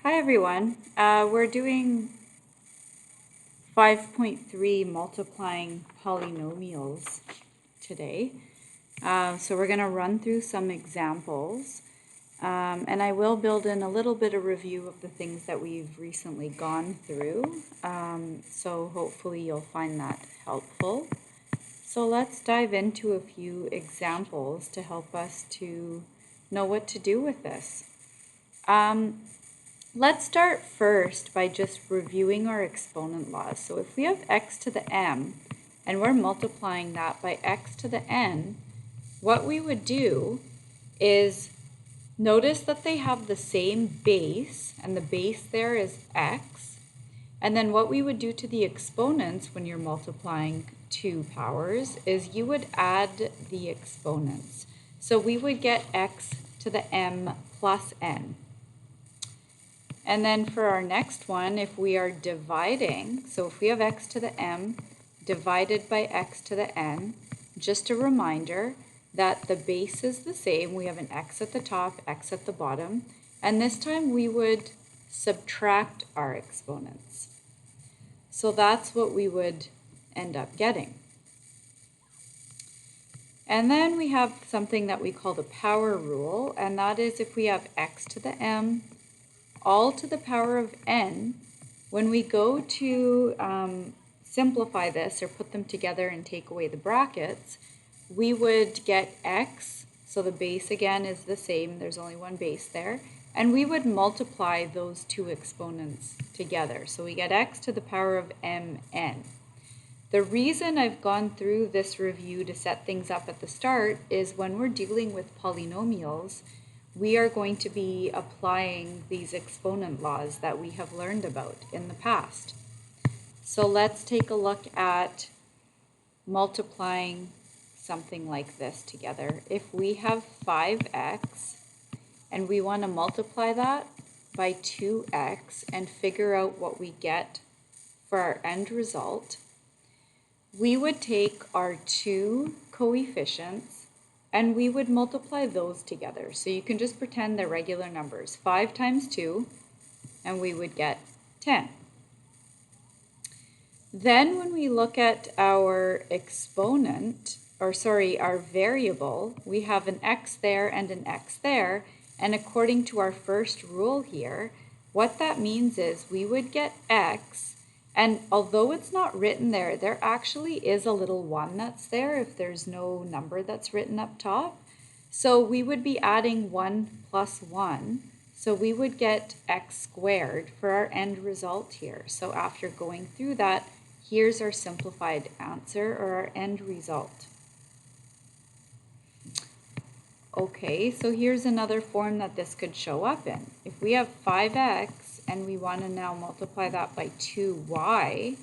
Hi everyone. We're doing 5.3 multiplying polynomials today. So we're going to run through some examples and I will build in a little bit of review of the things that we've recently gone through. So hopefully you'll find that helpful. So let's dive into a few examples to help us to know what to do with this. Let's start first by just reviewing our exponent laws. So if we have x to the m and we're multiplying that by x to the n, what we would do is notice that they have the same base, and the base there is x. And then what we would do to the exponents when you're multiplying two powers is you would add the exponents. So we would get x to the m plus n. And then for our next one, if we are dividing, so if we have x to the m divided by x to the n, just a reminder that the base is the same. We have an x at the top, x at the bottom, and this time we would subtract our exponents. So that's what we would end up getting. And then we have something that we call the power rule, and that is if we have x to the m all to the power of n, when we go to simplify this or put them together and take away the brackets, we would get x, so the base again is the same, there's only one base there, and we would multiply those two exponents together. So we get x to the power of mn. The reason I've gone through this review to set things up at the start is when we're dealing with polynomials, we are going to be applying these exponent laws that we have learned about in the past. So let's take a look at multiplying something like this together. If we have 5x and we want to multiply that by 2x and figure out what we get for our end result, we would take our two coefficients and we would multiply those together. So you can just pretend they're regular numbers. 5 times 2, and we would get 10. Then when we look at our exponent, our variable, we have an x there and an x there, and according to our first rule here, what that means is we would get x, and although it's not written there, there actually is a little 1 that's there if there's no number that's written up top. So we would be adding 1 plus 1. So we would get x squared for our end result here. So after going through that, here's our simplified answer or our end result. Okay, so here's another form that this could show up in. If we have 5x and we want to now multiply that by 2y,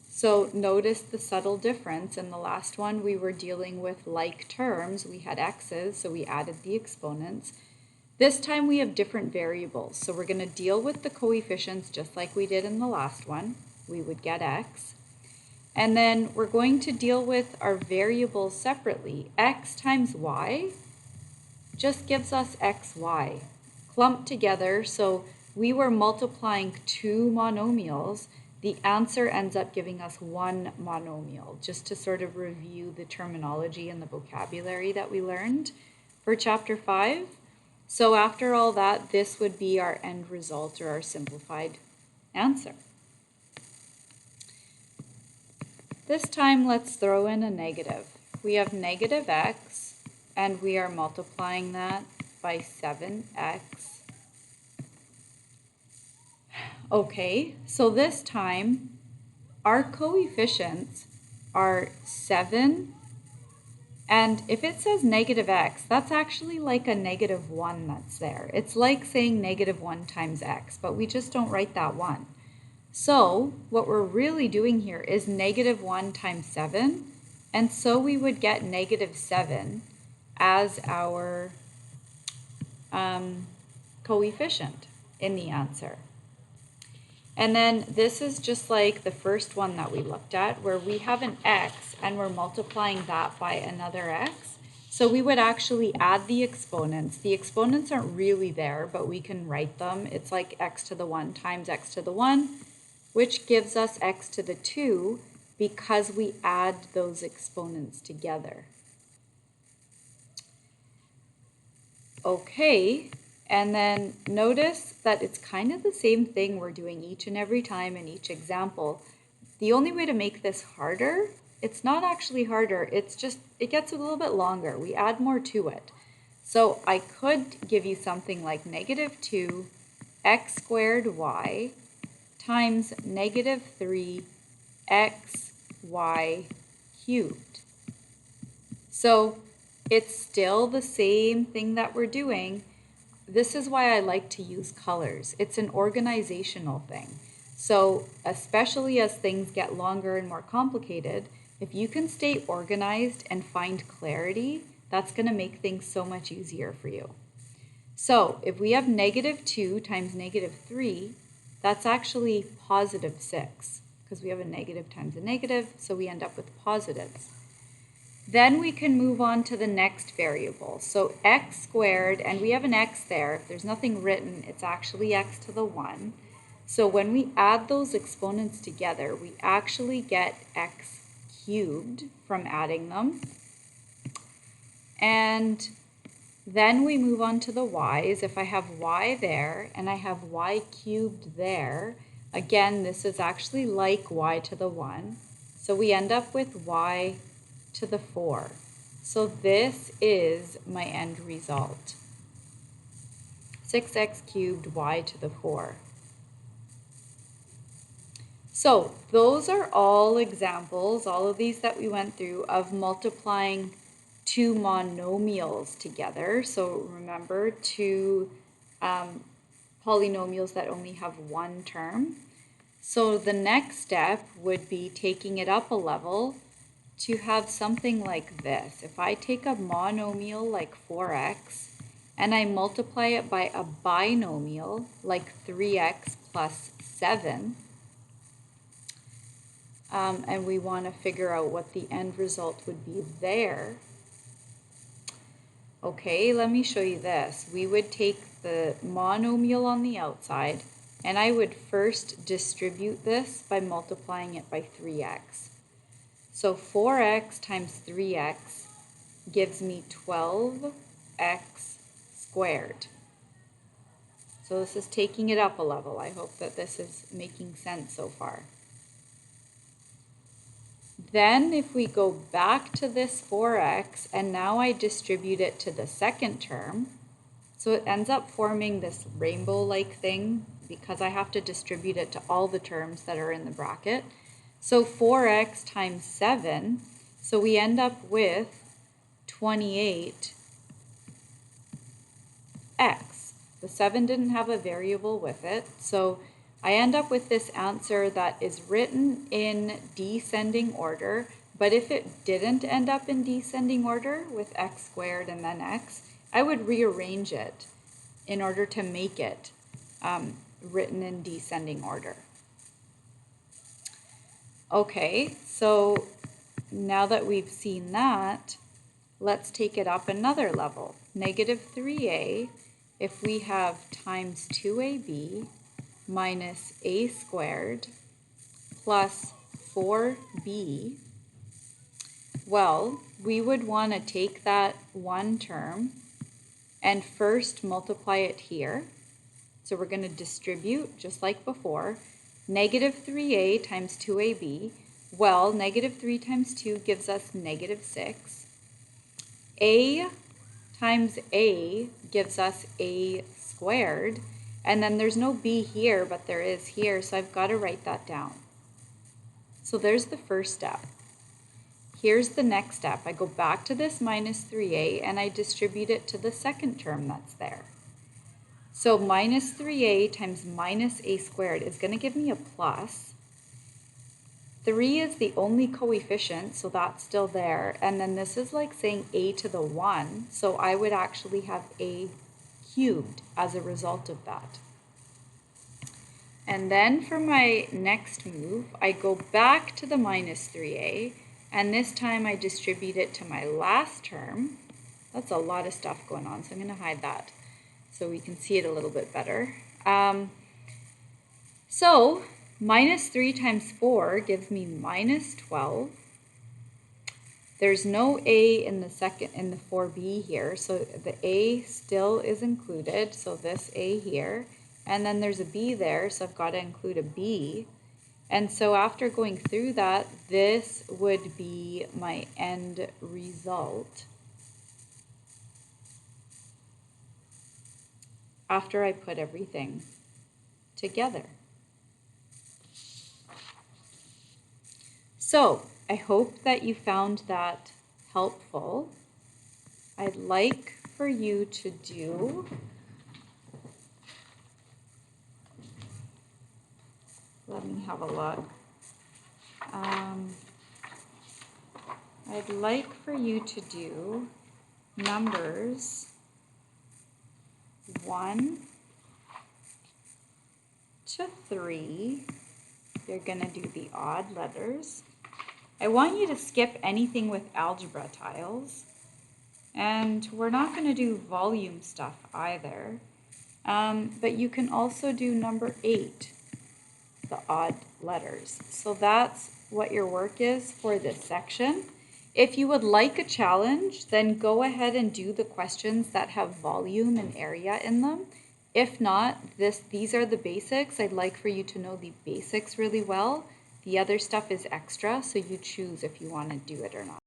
so notice the subtle difference. In the last one, we were dealing with like terms. We had x's, so we added the exponents. This time we have different variables, so we're going to deal with the coefficients just like we did in the last one. We would get x. And then we're going to deal with our variables separately. X times y just gives us xy clumped together. So we were multiplying two monomials. The answer ends up giving us one monomial, just to sort of review the terminology and the vocabulary that we learned for chapter 5. So after all that, this would be our end result or our simplified answer. This time, let's throw in a negative. We have negative x, and we are multiplying that by 7x. Okay, so this time, our coefficients are 7, and if it says negative x, that's actually like a negative 1 that's there. It's like saying negative 1 times x, but we just don't write that 1. So what we're really doing here is negative 1 times 7, and so we would get negative 7 as our coefficient in the answer. And then this is just like the first one that we looked at, where we have an x and we're multiplying that by another x. So we would actually add the exponents. The exponents aren't really there, but we can write them. It's like x to the 1 times x to the 1, which gives us x to the 2 because we add those exponents together. Okay, and then notice that it's kind of the same thing we're doing each and every time in each example. The only way to make this harder, it's not actually harder, it's just, it gets a little bit longer. We add more to it. So I could give you something like negative 2 x squared y times negative 3 x y cubed. So it's still the same thing that we're doing. This is why I like to use colors. It's an organizational thing. So especially as things get longer and more complicated, if you can stay organized and find clarity, that's going to make things so much easier for you. So if we have negative 2 times negative 3, that's actually positive 6 because we have a negative times a negative, so we end up with positives. Then we can move on to the next variable. So x squared, and we have an x there. If there's nothing written, it's actually x to the 1. So when we add those exponents together, we actually get x cubed from adding them. And then we move on to the y's. If I have y there and I have y cubed there, again, this is actually like y to the 1. So we end up with y to the 4. So this is my end result. 6x cubed y to the 4. So those are all examples, all of these that we went through, of multiplying two monomials together. So remember, two polynomials that only have one term. So the next step would be taking it up a level to have something like this. If I take a monomial like 4x and I multiply it by a binomial like 3x plus 7, and we want to figure out what the end result would be there. Okay, let me show you this. We would take the monomial on the outside, and I would first distribute this by multiplying it by 3x. So 4x times 3x gives me 12x squared. So this is taking it up a level. I hope that this is making sense so far. Then if we go back to this 4x, and now I distribute it to the second term, so it ends up forming this rainbow-like thing because I have to distribute it to all the terms that are in the bracket. So 4x times 7, so we end up with 28x. The 7 didn't have a variable with it, so I end up with this answer that is written in descending order, but if it didn't end up in descending order with x squared and then x, I would rearrange it in order to make it written in descending order. Okay, so now that we've seen that, let's take it up another level. Negative 3a, if we have times 2ab minus a squared plus 4b, well, we would want to take that one term and first multiply it here. So we're going to distribute just like before. Negative 3a times 2ab, well, negative 3 times 2 gives us negative 6. A times a gives us a squared, and then there's no b here, but there is here, so I've got to write that down. So there's the first step. Here's the next step. I go back to this minus 3a and I distribute it to the second term that's there. So minus 3a times minus a squared is going to give me a plus. 3 is the only coefficient, so that's still there. And then this is like saying a to the 1, so I would actually have a cubed as a result of that. And then for my next move, I go back to the minus 3a, and this time I distribute it to my last term. That's a lot of stuff going on, so I'm going to hide that so we can see it a little bit better. So minus 3 times 4 gives me minus 12. There's no a in the 4b here, so the a still is included, so this a here. And then there's a b there, so I've got to include a b. And so after going through that, this would be my end result after I put everything together. So I hope that you found that helpful. I'd like for you to do let me have a look. I'd like for you to do numbers 1 to 3. You're going to do the odd letters. I want you to skip anything with algebra tiles. And we're not going to do volume stuff either. But you can also do number 8, the odd letters. So that's what your work is for this section. If you would like a challenge, then go ahead and do the questions that have volume and area in them. If not, these are the basics. I'd like for you to know the basics really well. The other stuff is extra, so you choose if you want to do it or not.